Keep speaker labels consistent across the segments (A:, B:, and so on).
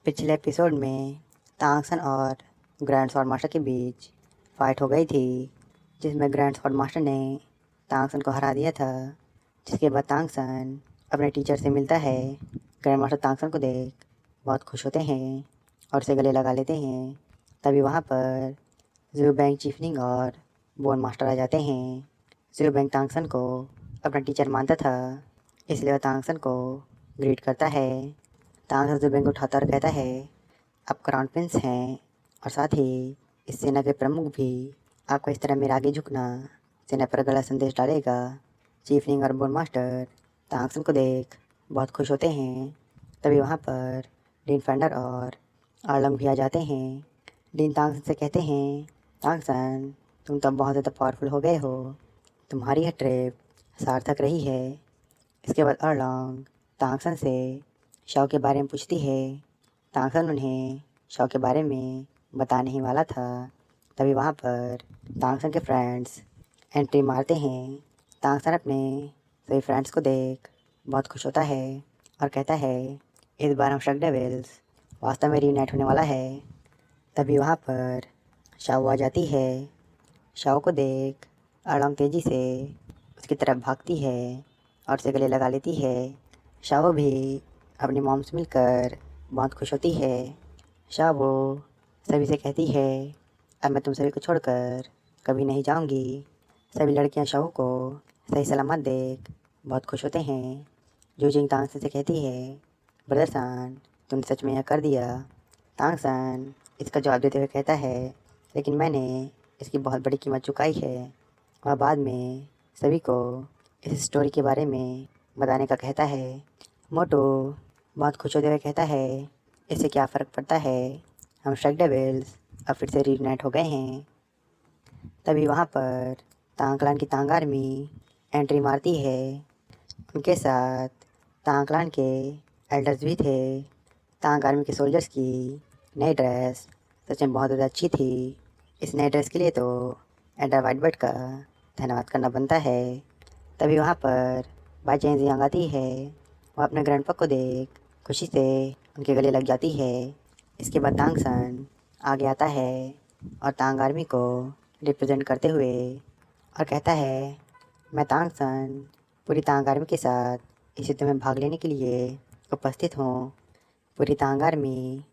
A: पिछले एपिसोड में तांगसन और ग्रैंड स्वॉर्ड मास्टर के बीच फाइट हो गई थी, जिसमें ग्रैंड स्वॉर्ड मास्टर ने तांगसन को हरा दिया था। जिसके बाद तांगसन अपने टीचर से मिलता है। ग्रैंड मास्टर तांगसन को देख बहुत खुश होते हैं और उसे गले लगा लेते हैं। तभी वहाँ पर ज़ू बैंक, चीफनिंग और बोन मास्टर आ जाते हैं। ज़ू बैंक तांगसन को अपना टीचर मानता था, इसलिए वह तांगसन को ग्रीट करता है। तांगसन ज़ू बैंक को उठाता और कहता है, आप क्राउन प्रिंस हैं और साथ ही इस सेना के प्रमुख भी। आपका इस तरह मेरे आगे झुकना सेना पर गलत संदेश डालेगा। चीफनिंग और बोन मास्टर तांगसन को देख बहुत खुश होते हैं। तभी वहाँ पर डीन फेंडर और आर्लंग भी आ जाते हैं। डीन तांगसन से कहते हैं, तांगसन तुम तो बहुत ज़्यादा पावरफुल हो गए हो, तुम्हारी यह ट्रिप सार्थक रही है। इसके बाद आर्लंग तांगसन से शव के बारे में पूछती है। तांगसन उन्हें शव के बारे में बताने ही वाला था। तभी वहाँ पर तांगसन के फ्रेंड्स एंट्री मारते हैं। तांगसन अपने सभी फ्रेंड्स को देख बहुत खुश होता है और कहता है, इस बार हम शक डेविल्स वास्तव में रीयूनाइट होने वाला है। तभी वहाँ पर शाओ आ जाती है। शाओ को देख अड़ंग तेज़ी से उसकी तरफ भागती है और उसे गले लगा लेती है। शाओ भी अपनी मॉम से मिलकर बहुत खुश होती है। शाओ सभी से कहती है, अब मैं तुम सभी को छोड़कर कभी नहीं जाऊंगी। सभी लड़कियां शाओ को सही सलामत देख बहुत खुश होते हैं। जूजिंग तांगसन से कहती है, ब्रदर सान तुमने सच में यह कर दिया। तांगसन इसका जवाब देते हुए कहता है, लेकिन मैंने इसकी बहुत बड़ी कीमत चुकाई है। वह बाद में सभी को इस स्टोरी के बारे में बताने का कहता है। मोटो बहुत खुश होते हुए कहता है, इससे क्या फ़र्क पड़ता है, हम स्ट्राइक डेविल्स अब फिर से रीयूनाइट हो गए हैं। तभी वहाँ पर तांगक्लान की तांग आर्मी एंट्री मारती है। उनके साथ तांगक्लान के एल्डर्स भी थे। तांग आर्मी के सोल्जर्स की नई ड्रेस सच में बहुत ज़्यादा अच्छी थी। इस नई ड्रेस के लिए तो एल्डर वाइटबर्ड का धन्यवाद करना बनता है। तभी वहाँ पर बाई चेंज यांग आती है। वह अपने ग्रैंडपा को देख खुशी से उनके गले लग जाती है। इसके बाद तांगसन आगे आता है और तांग आर्मी को रिप्रेजेंट करते हुए और कहता है, मैं तांगसन पूरी तांग आर्मी के साथ इस युद्ध में भाग लेने के लिए उपस्थित हूँ। पूरी तांग आर्मी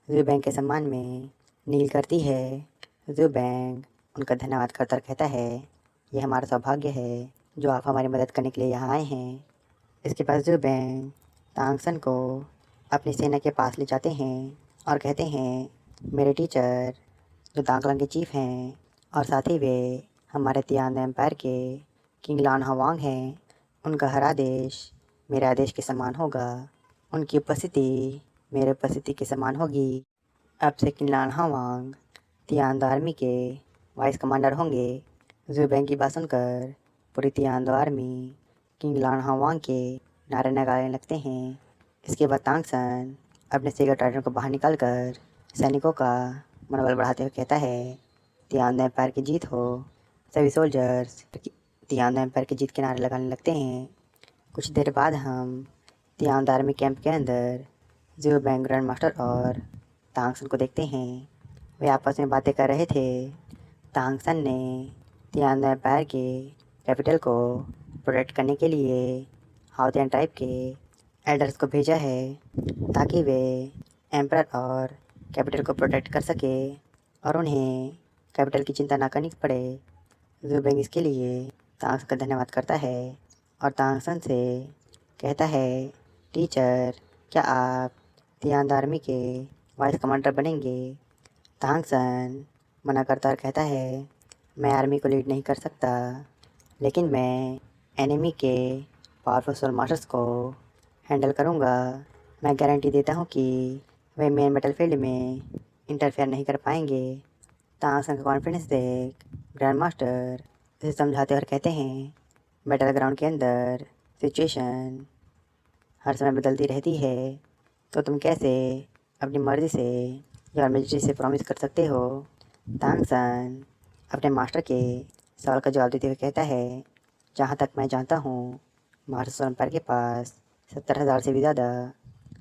A: ज़ू बैंक के सम्मान में नील करती है। ज़ू बैंक उनका धन्यवाद करता कहता है, यह हमारा सौभाग्य है जो आप हमारी मदद करने के लिए यहाँ आए हैं। इसके बाद ज़ू बैंक तांगसन को अपनी सेना के पास ले जाते हैं और कहते हैं, मेरे टीचर जो तांगलांग के चीफ हैं और साथ ही वे हमारे तियान एम्पायर के किंग लान हवांग हैं, उनका हर आदेश मेरे आदेश के समान होगा। उनकी उपस्थिति मेरे उपस्थिति के समान होगी। अब से किंग लान हवांग तियान आर्मी के वाइस कमांडर होंगे। ज़ू बैंक की बात सुनकर पूरी तियान आर्मी किंग लान हवांग के नारे नगाने लगते हैं। इसके बाद तांगसन अपने सेगा ट्राइडर को बाहर निकालकर सैनिकों का मनोबल बढ़ाते हुए कहता है, तियान एम्पायर की जीत हो। सभी सोल्जर्स तियान एम्पायर की जीत के नारे लगाने लगते हैं। कुछ देर बाद हम तियान आर्मी कैंप के अंदर ज़ू बैंक ग्रैंड मास्टर और तांगसन को देखते हैं। वे आपस में बातें कर रहे थे। तांगसन ने तियान एम्पायर के कैपिटल को प्रोटेक्ट करने के लिए हाउतियन ट्राइब के एल्डर्स को भेजा है ताकि वे एम्परर और कैपिटल को प्रोटेक्ट कर सके और उन्हें कैपिटल की चिंता ना करनी पड़े। ज़ू बैंक इसके लिए तांगसन का धन्यवाद करता है और तांगसन से कहता है, टीचर क्या आप तियान आर्मी के वाइस कमांडर बनेंगे। तांगसन मना करता और कहता है, मैं आर्मी को लीड नहीं कर सकता, लेकिन मैं एनिमी के पावरफुल सोल मास्टर्स को हैंडल करूँगा। मैं गारंटी देता हूँ कि वे मेन बैटलफील्ड में इंटरफेयर नहीं कर पाएंगे। तांगसन का कॉन्फिडेंस देख ग्रैंड मास्टर उसे समझाते और कहते हैं, बैटल ग्राउंड के अंदर सिचुएशन हर समय बदलती रहती है, तो तुम कैसे अपनी मर्ज़ी से या मिलिट्री से प्रॉमिस कर सकते हो। तांगसन अपने मास्टर के सवाल का जवाब देते हुए कहता है, जहाँ तक मैं जानता हूँ मास्टर सोल एम्पायर के पास 70,000 से भी ज़्यादा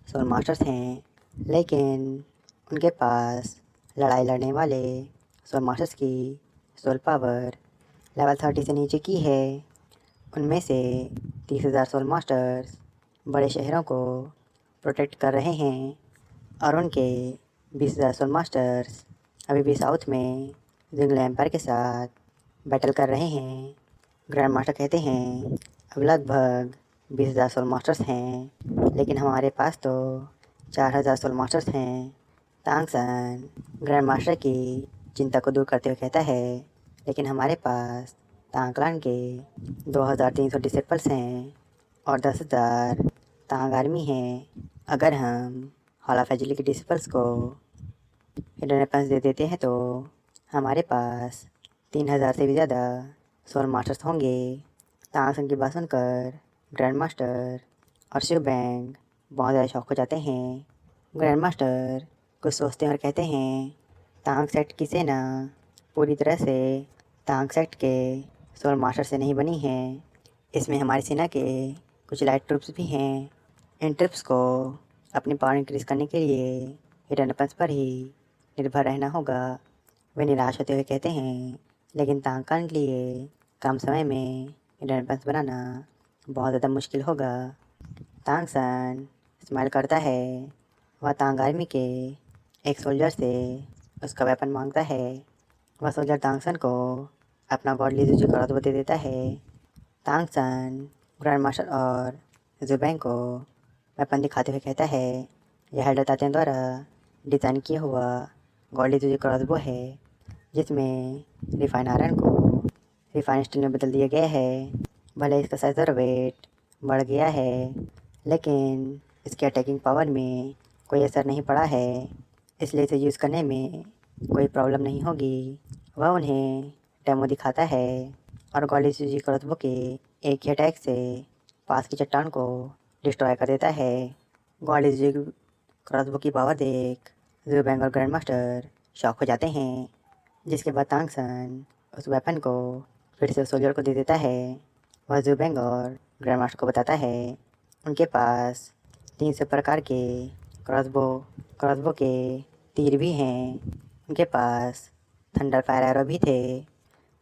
A: सोल मास्टर्स हैं लेकिन उनके पास लड़ाई लड़ने वाले सोल मास्टर्स की सोल पावर लेवल 30 से नीचे की है। उनमें से 30,000 सोल मास्टर्स बड़े शहरों को प्रोटेक्ट कर रहे हैं और उनके 20,000 सोल मास्टर्स अभी भी साउथ में जिंगल एम्पायर के साथ बैटल कर रहे हैं। ग्रैंड मास्टर कहते हैं अब लगभग 20,000 सोल मास्टर्स हैं, लेकिन हमारे पास तो 4,000 सोल मास्टर्स हैं। तांगसन ग्रैंड मास्टर की चिंता को दूर करते हुए कहता है, लेकिन हमारे पास तांगक्लान के 2,300 डिसेबल्स हैं और 10,000 तांग आर्मी है। अगर हम हॉल ऑफ एजिली के डिसेबल्स को हिडन वेपन्स दे देते हैं तो हमारे पास 3,000 से भी ज़्यादा सोल मास्टर्स होंगे। तांगसन की बात सुनकर ग्रैंड मास्टर और शिव बैंग बहुत ज़्यादा शॉक हो जाते हैं। ग्रैंड मास्टर कुछ सोचते हैं और कहते हैं तांग सेक्ट की सेना पूरी तरह से तांग सेक्ट के सोल मास्टर से नहीं बनी है। इसमें हमारी सेना के कुछ लाइट ट्रूप्स भी हैं। इन ट्रूप्स को अपनी पावर इंक्रीज करने के लिए हिडन वेपन्स पर ही निर्भर रहना होगा। वे निराश होते हुए कहते हैं, लेकिन तांगकान के लिए कम समय में हिडन वेपन्स बनाना बहुत ज़्यादा मुश्किल होगा। तांगसन स्माइल करता है। वह तांग आर्मी के एक सोल्जर से उसका वेपन मांगता है। वह सोल्जर तांगसन को अपना गॉडली जुजू का रत्बा दे देता है। तांगसन ग्रैंड मास्टर और जुबैंग को वेपन दिखाते हुए कहता है, यह हेल्डर तात्या द्वारा डिज़ाइन किया हुआ गॉडली जुजू क्रॉसबो है, जिसमें रिफाइन आयरन को रिफाइन स्टील में बदल दिया गया है। भले इसका साइज और वेट बढ़ गया है, लेकिन इसके अटैकिंग पावर में कोई असर नहीं पड़ा है, इसलिए इसे यूज़ करने में कोई प्रॉब्लम नहीं होगी। वह उन्हें डेमो दिखाता है और गॉडली जुजू क्रॉसबो के एक ही अटैक से पास की चट्टान को डिस्ट्रॉय कर देता है। गॉडली जुजू क्रॉसबो की पावर देख जुबैंग और ग्रैंड मास्टर शॉक हो जाते हैं, जिसके बाद तांगसन उस वेपन को फिर से सोल्जर को दे देता है। वह जुबैंग और ग्रैंड मास्टर को बताता है उनके पास 300 प्रकार के क्रॉसबो के तीर भी हैं। उनके पास थंडर फायर एरो भी थे।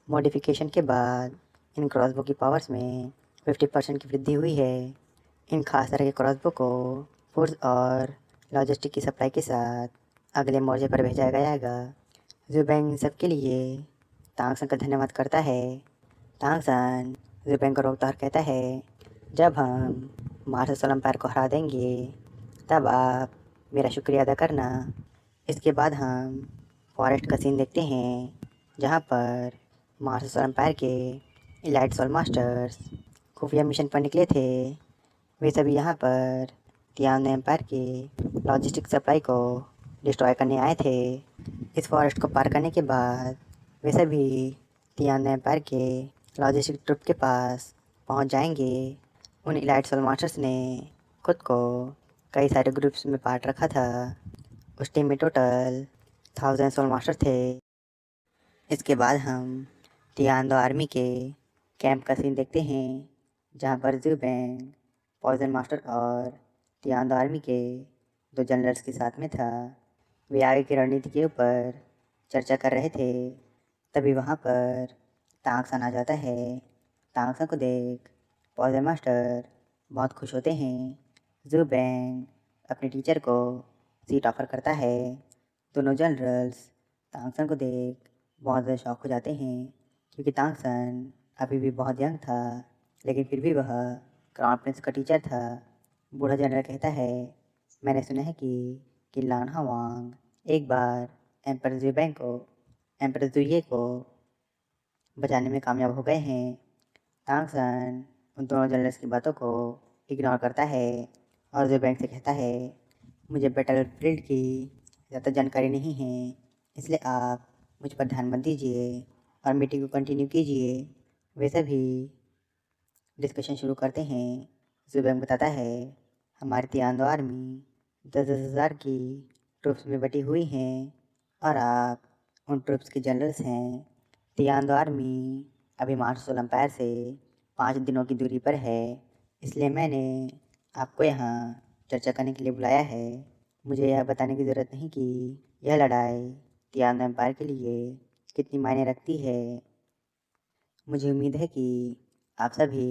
A: मॉडिफिकेशन के बाद इन क्रॉसबो की पावर्स में 50% की वृद्धि हुई है। इन खास तरह के क्रॉसबो को फूड्स और लॉजिस्टिक की सप्लाई के साथ अगले मोर्चे पर भेजा जाएगा। जुबैंग सबके लिए तांगसन का धन्यवाद करता है। तांगसन जुबैंग को रोकता और कहता है, जब हम मार्शल सोल एम्पायर को हरा देंगे तब आप मेरा शुक्रिया अदा करना। इसके बाद हम फॉरेस्ट का सीन देखते हैं, जहाँ पर मार्शल सोल एम्पायर के इलाइट सोल मास्टर्स खुफिया मिशन पर निकले थे। वे सभी यहाँ पर तियान एम्पायर के लॉजिस्टिक सप्लाई को डिस्ट्रॉय करने आए थे। इस फॉरेस्ट को पार करने के बाद वे सभी तियान एम्पायर के लॉजिस्टिक ट्रुप के पास पहुँच जाएंगे। उन इलाइट सोल मास्टर्स ने खुद को कई सारे ग्रुप्स में बांट रखा था। उस टीम में टोटल 1,000 सोल मास्टर थे। इसके बाद हम तियान आर्मी के कैंप का सीन देखते हैं, जहाँ पर जुबैंग पॉइजन मास्टर और तियान आर्मी के 2 जनरल्स के साथ में था। वे आगे की रणनीति के ऊपर चर्चा कर रहे थे। तभी वहाँ पर तांगसन आ जाता है। तांगसन को देख पॉइजन मास्टर बहुत खुश होते हैं। जुबैंग अपने टीचर को सीट ऑफर करता है। दोनों जनरल्स तांगसन को देख बहुत ज़्यादा शॉक हो जाते हैं, क्योंकि तांगसन अभी भी बहुत यंग था, लेकिन फिर भी वह क्राउन प्रिंस का टीचर था। बूढ़ा जनरल कहता है, मैंने सुना है कि लान हवांग एक बार एम्पर जुये को बचाने में कामयाब हो गए हैं। तांगसन उन दोनों जनरल्स की बातों को इग्नोर करता है और जुबैंग से कहता है, मुझे बैटलफील्ड की ज़्यादा जानकारी नहीं है, इसलिए आप मुझ पर ध्यान मत दीजिए और मीटिंग को कंटिन्यू कीजिए। वे सभी डिस्कशन शुरू करते हैं। जुबैंग बताता है, हमारी तियान आर्मी 10,000 की ट्रूप्स में बटी हुई हैं और आप उन ट्रूप्स के जनरल्स हैं। तियान आर्मी अभी मार्शल सोल एम्पायर से 5 दिनों की दूरी पर है, इसलिए मैंने आपको यहाँ चर्चा करने के लिए बुलाया है। मुझे यह बताने की ज़रूरत नहीं कि यह लड़ाई तियानो एम्पायर के लिए कितनी मायने रखती है। मुझे उम्मीद है कि आप सभी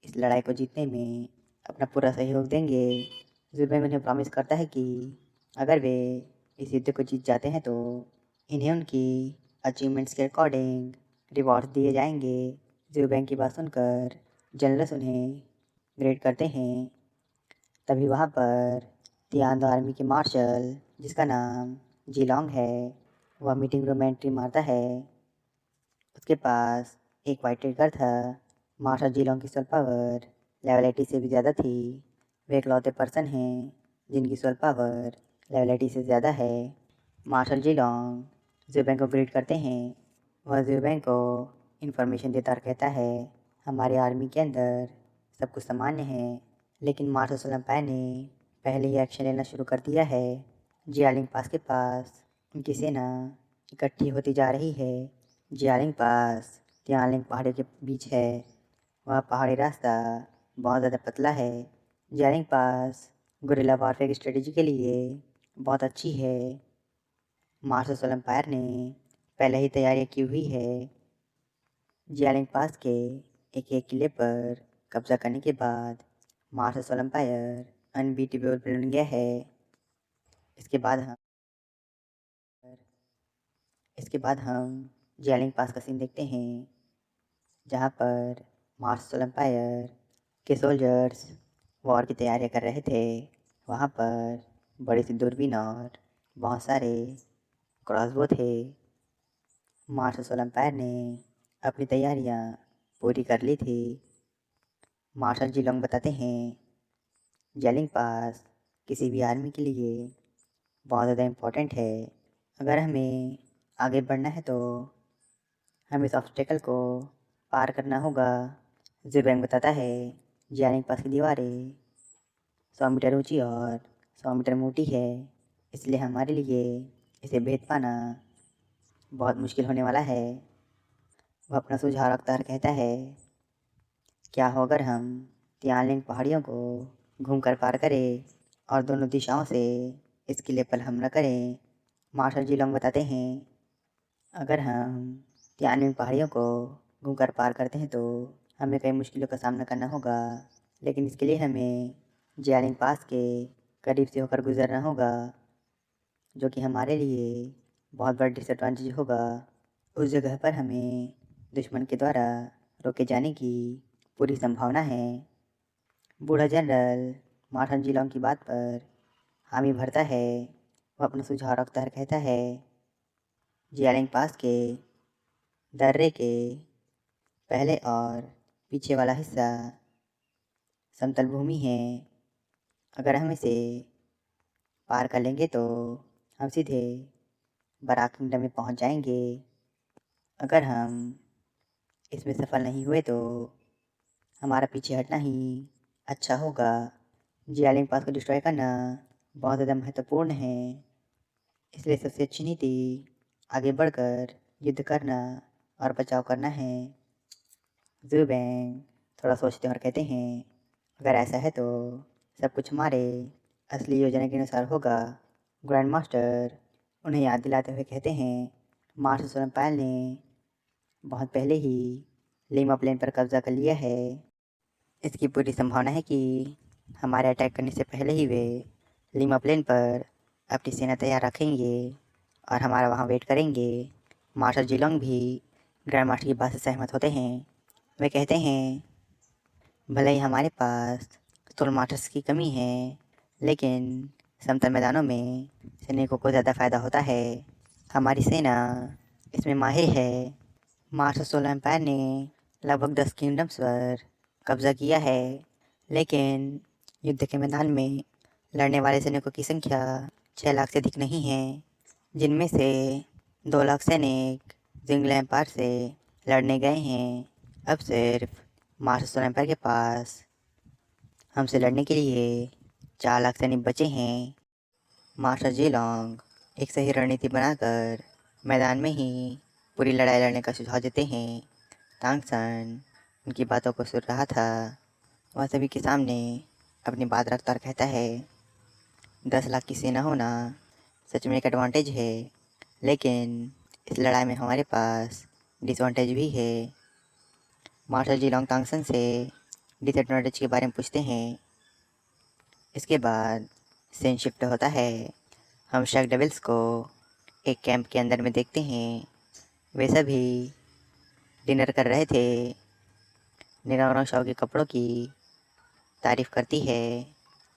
A: इस लड़ाई को जीतने में अपना पूरा सहयोग देंगे। ज़ुबैन उन्हें प्रॉमिस करता है कि अगर वे इस युद्ध को जीत जाते हैं तो इन्हें उनकी अचीवमेंट्स के अकॉर्डिंग रिवॉर्ड्स दिए जाएंगे। ज़ुबैन की बात सुनकर जनरल्स उन्हें ग्रेड करते हैं। तभी वहाँ पर तियानो आर्मी के मार्शल, जिसका नाम जीलोंग है, वह मीटिंग रूम में एंट्री मारता है। उसके पास एक वाइट ट्रिगर था। मार्शल जीलोंग की सोल पावर लेवल 80 से भी ज़्यादा थी। वे इकलौते पर्सन हैं जिनकी सोल पावर लेवल 80 से ज़्यादा है। मार्शल जीलोंग ज़ुबैन को ग्रीट करते हैं। वह ज़ुबैन को इन्फॉर्मेशन देता और कहता है, हमारे आर्मी के अंदर सब कुछ सामान्य है, लेकिन मार्शल सोलम्पाय ने पहले ही एक्शन लेना शुरू कर दिया है। जियालिंग पास के पास उनकी सेना इकट्ठी होती जा रही है। जियालिंग पास तियानलिंग पहाड़ियों के बीच है। वह पहाड़ी रास्ता बहुत ज़्यादा पतला है। जियालिंग पास गुरिल्ला वॉरफेयर की स्ट्रेटजी के लिए बहुत अच्छी है। मार्शल सोलम्पायर ने पहले ही तैयारियां की हुई है। जियालिंग पास के एक किले पर कब्जा करने के बाद मार्शल सोलम्पायर अनबीटेबल बन गया है। इसके बाद हम इसके बाद हम जियालिंग पास का सीन देखते हैं, जहाँ पर मार्शल एम्पायर के सोल्जर्स वॉर की तैयारियां कर रहे थे। वहाँ पर बड़ी सी दूरबीन और बहुत सारे क्रॉसबो थे। मार्शल एम्पायर ने अपनी तैयारियां पूरी कर ली थी। मार्शल जीलोंग बताते हैं, जियालिंग पास किसी भी आर्मी के लिए बहुत ज़्यादा इम्पोर्टेंट है। अगर हमें आगे बढ़ना है तो हमें इस ऑब्स्टेकल को पार करना होगा। ज़ुबैन बताता है, जियालिंग पास की दीवारें 100 मीटर ऊंची और 100 मीटर मोटी है, इसलिए हमारे लिए इसे भेद पाना बहुत मुश्किल होने वाला है। वह अपना सुझाव रखता और कहता है, क्या हो अगर हम तियानलिंग पहाड़ियों को घूमकर पार करें और दोनों दिशाओं से इस किले पर हमला करें। मार्शल जीलोंग बताते हैं, अगर हम तियानलिंग पहाड़ियों को घूमकर पार करते हैं तो हमें कई मुश्किलों का सामना करना होगा, लेकिन इसके लिए हमें जियालिंग पास के करीब से होकर गुजरना होगा, जो कि हमारे लिए बहुत बड़ा डिसएडवांटेज होगा। उस जगह पर हमें दुश्मन के द्वारा रोके जाने की पूरी संभावना है। बूढ़ा जनरल मार्शल जीलोंग की बात पर हामी भरता है। वह अपना सुझाव रखता है, कहता है, जियालिंग पास के दर्रे के पहले और पीछे वाला हिस्सा समतल भूमि है। अगर हम इसे पार कर लेंगे तो हम सीधे बराक किंगडम में पहुंच जाएंगे। अगर हम इसमें सफल नहीं हुए तो हमारा पीछे हटना ही अच्छा होगा। जियालिंग पास को डिस्ट्रॉय करना बहुत ज़्यादा महत्वपूर्ण है, इसलिए सबसे अच्छी नीति आगे बढ़कर युद्ध करना और बचाव करना है। ज़ुबैन थोड़ा सोचते हैं और कहते हैं, अगर ऐसा है तो सब कुछ हमारे असली योजना के अनुसार होगा। ग्रैंड मास्टर उन्हें याद दिलाते हुए कहते हैं, मार्शल सोलम्पायल ने बहुत पहले ही लीमा प्लेन पर कब्जा कर लिया है। इसकी पूरी संभावना है कि हमारे अटैक करने से पहले ही वे लीमा प्लेन पर अपनी सेना तैयार रखेंगे और हमारा वहाँ वेट करेंगे। मार्शल जीलोंग भी ग्रैंड मास्टर की बात से सहमत होते हैं। वे कहते हैं, भले ही हमारे पास स्टोल मास्टर्स की कमी है, लेकिन समतल मैदानों में सैनिकों को ज़्यादा फ़ायदा होता है। हमारी सेना इसमें माहिर है। मार्शल सोलर एम्पायर ने लगभग 10 किंगडम्स पर कब्जा किया है, लेकिन युद्ध के मैदान में लड़ने वाले सैनिकों की संख्या 6 लाख से अधिक नहीं है, जिनमें से 2 लाख सैनिक जिंगला एम्पायर से लड़ने गए हैं। अब सिर्फ मार्शल सोलर एम्पायर के पास हमसे लड़ने के लिए 4 लाख सैनिक बचे हैं। मार्शल जीलोंग एक सही रणनीति बनाकर मैदान में ही पूरी लड़ाई लड़ने का सुझाव देते हैं। तांगसन उनकी बातों को सुन रहा था। वह सभी के सामने अपनी बात रखता और कहता है, 10 लाख की सेना होना सच में एक एडवांटेज है, लेकिन इस लड़ाई में हमारे पास डिसएडवांटेज भी है। मार्शल जी लोंग तांगसन से डिसएडवांटेज के बारे में पूछते हैं। इसके बाद सीन शिफ्ट होता है। हम शार्क डेविल्स को एक कैंप के अंदर में देखते हैं। वे सभी डिनर कर रहे थे। निरावरण शाओ के कपड़ों की तारीफ करती है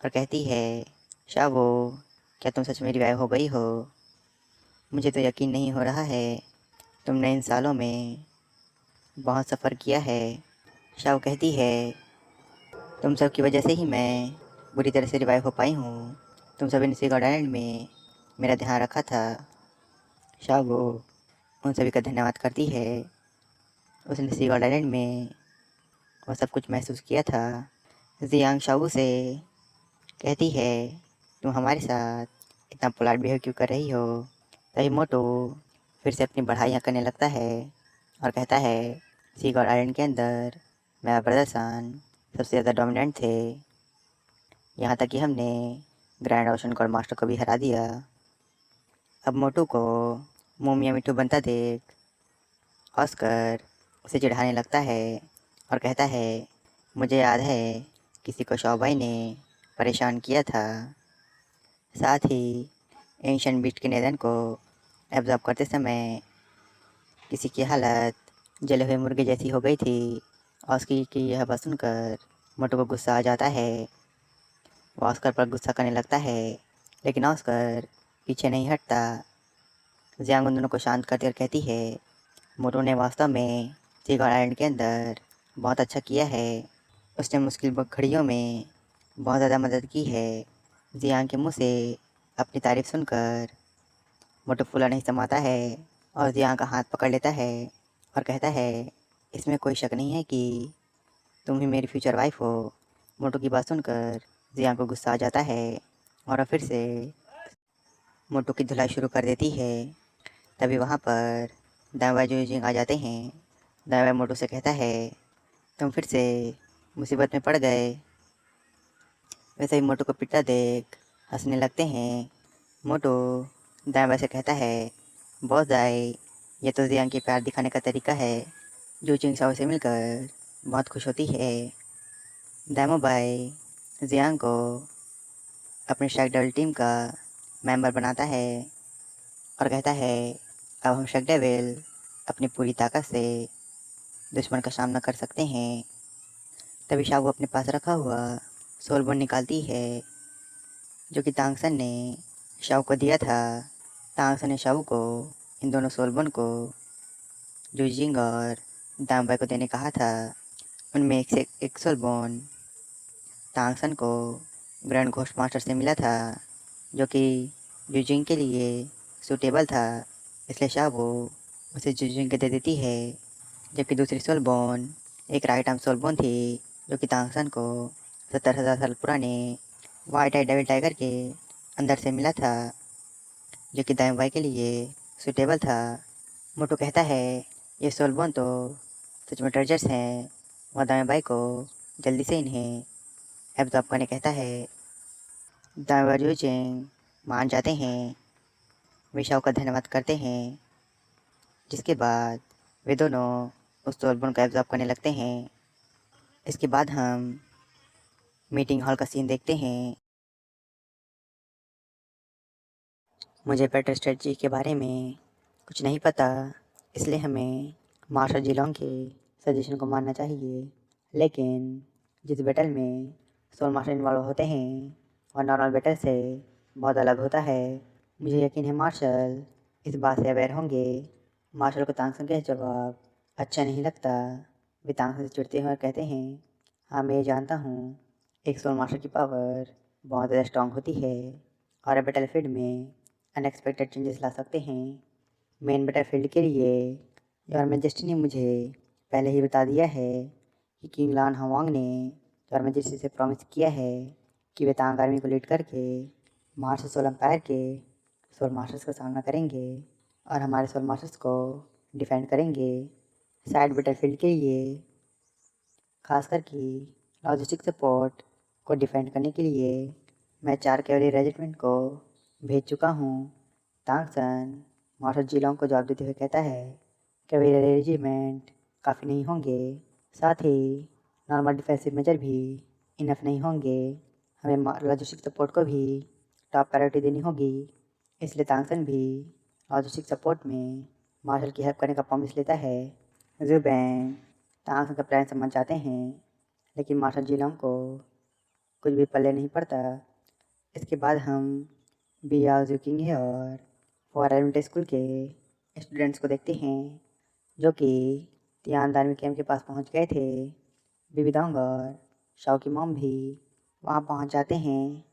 A: और कहती है, शाओ, क्या तुम सच में रिवाइव हो गई हो? मुझे तो यकीन नहीं हो रहा है। तुमने इन सालों में बहुत सफ़र किया है। शाओ कहती है, तुम सब की वजह से ही मैं बुरी तरह से रिवाइव हो पाई हूँ। तुम सभी ने सीगॉड आइलैंड में मेरा ध्यान रखा था। शाओ उन सभी का धन्यवाद करती है। उसने सीगॉड आइलैंड में वो सब कुछ महसूस किया था। जियांग शाओ से कहती है, तुम हमारे साथ इतना पोलाइट बिहेव क्यों कर रही हो? तभी मोटो फिर से अपनी बढ़ाइयाँ करने लगता है और कहता है, सीगॉड आइलैंड के अंदर मेरा प्रदर्शन सबसे ज़्यादा डोमिनेंट थे। यहाँ तक कि हमने ग्रैंड ओशन गॉड मास्टर को भी हरा दिया। अब मोटू को मोमिया मिट्टू बनता देख ऑस्कर उसे चिढ़ाने लगता है और कहता है, मुझे याद है किसी को शौबाई ने परेशान किया था। साथ ही एंशिएंट बीस्ट के निधन को एब्जॉर्ब करते समय किसी की हालत जले हुए मुर्गे जैसी हो गई थी। ऑस्कर की यह बात सुनकर मोटू को गुस्सा आ जाता है। वो ऑस्कर पर गुस्सा करने लगता है, लेकिन ऑस्कर पीछे नहीं हटता। जियांग उन दोनों को शांत करती और कहती है, मोटू ने वास्तव में सीगॉड आइलैंड के अंदर बहुत अच्छा किया है। उसने मुश्किल घड़ियों में बहुत ज़्यादा मदद की है। जियांग के मुंह से अपनी तारीफ सुनकर मोटू फूला नहीं समाता है और जियांग का हाथ पकड़ लेता है और कहता है, इसमें कोई शक नहीं है कि तुम ही मेरी फ्यूचर वाइफ हो। मोटू की बात सुनकर जियांग को गुस्सा आ जाता है और वह फिर से मोटू की धुलाई शुरू कर देती है। तभी वहाँ पर दावा जोजिंग आ जाते हैं। दावा मोटू से कहता है, तुम फिर से मुसीबत में पड़ गए। वैसे ही मोटू को पिटता देख हंसने लगते हैं। मोटू दावा से कहता है, बॉस दाई, ये तो जियांग के प्यार दिखाने का तरीका है। जोजिंग साओ से मिलकर बहुत खुश होती है। दामो भाई जियांग को अपने शार्क डेविल टीम का मेंबर बनाता है और कहता है, अब हम शार्क डेविल अपनी पूरी ताकत से दुश्मन का सामना कर सकते हैं। तभी शाओ अपने पास रखा हुआ सोल बोन निकालती है, जो कि तांगसन ने शाओ को दिया था। तांगसन ने शाओ को इन दोनों सोल बोन को जूजिंग और दामबाई को देने कहा था। उनमें एक से एक सोल बोन तांगसन को ग्रैंड घोस्ट मास्टर से मिला था, जो कि जूजिंग के लिए सूटेबल था। इसलिए शाओ उसे जूजिंग के दे देती है। जबकि दूसरी सोल बोन एक राइट आर्म सोल बोन थी, जो कि तांगसन को 70,000 साल पुराने वाइट आई डेविल टाइगर के अंदर से मिला था, जो कि दाएं बाई के लिए सूटेबल था। मोटू कहता है, ये सोल बोन तो सच में ट्रेजर्स हैं। वह दाएं बाई को जल्दी से इन्हें एब्जॉर्ब करने कहता है। दाएं बाई जोजिंग मान जाते हैं। वे शाओ का धन्यवाद करते हैं, जिसके बाद वे दोनों उस सोल बोन को एब्जॉर्ब करने लगते हैं। इसके बाद हम मीटिंग हॉल का सीन देखते हैं। मुझे बेटर स्ट्रेटजी के बारे में कुछ नहीं पता, इसलिए हमें मार्शल जिलोंग के सजेशन को मानना चाहिए। लेकिन जिस बैटल में सोल मास्टर इन्वॉल्व होते हैं और नॉर्मल बैटल से बहुत अलग होता है। मुझे यकीन है मार्शल इस बात से अवेयर होंगे। मार्शल को तांगसन का जवाब अच्छा नहीं लगता। वे तांगसन से चिढ़ते हुए और कहते हैं, हाँ मैं ये जानता हूँ, एक सोल मास्टर की पावर बहुत ज़्यादा स्ट्रांग होती है और बैटल फील्ड में अनएक्सपेक्टेड चेंजेस ला सकते हैं। मेन बैटल फील्ड के लिए योर मैजेस्टी ने मुझे पहले ही बता दिया है कि किंग लान हवांग ने योर मैजेस्टी से प्रॉमिस किया है कि वे तांग आर्मी को लीड करके मार्स सोल एम्पायर के सोल मास्टर्स का सामना करेंगे और हमारे सोल मास्टर्स को डिफेंड करेंगे। साइड बैटल फील्ड के लिए खासकर कि लॉजिस्टिक सपोर्ट को डिफेंड करने के लिए मैं 4 कैवरी रेजिमेंट को भेज चुका हूँ। तांगसन मार्शल जिलोंग को जवाब देते हुए कहता है, कैवरी रेजिमेंट काफ़ी नहीं होंगे, साथ ही नॉर्मल डिफेंसिव मेजर भी इनफ नहीं होंगे। हमें लॉजिस्टिक सपोर्ट को भी टॉप प्रायोरिटी देनी होगी। इसलिए तांगसन भी लॉजिस्टिक सपोर्ट में मार्शल की हेल्प करने का प्रॉमिस लेता है। ज़ुबेंग तांगसन का प्लान समझ जाते हैं, लेकिन मार्शल जिलोंग को कुछ भी पल्ले नहीं पड़ता। इसके बाद हम बियाओ ज़ुकिंग और फॉर एलिमेंट्री स्कूल के स्टूडेंट्स को देखते हैं, जो कि तियानदान में कैंप के पास पहुंच गए थे। बीबी दोंग और शाओ की मॉम भी वहां पहुंच जाते हैं।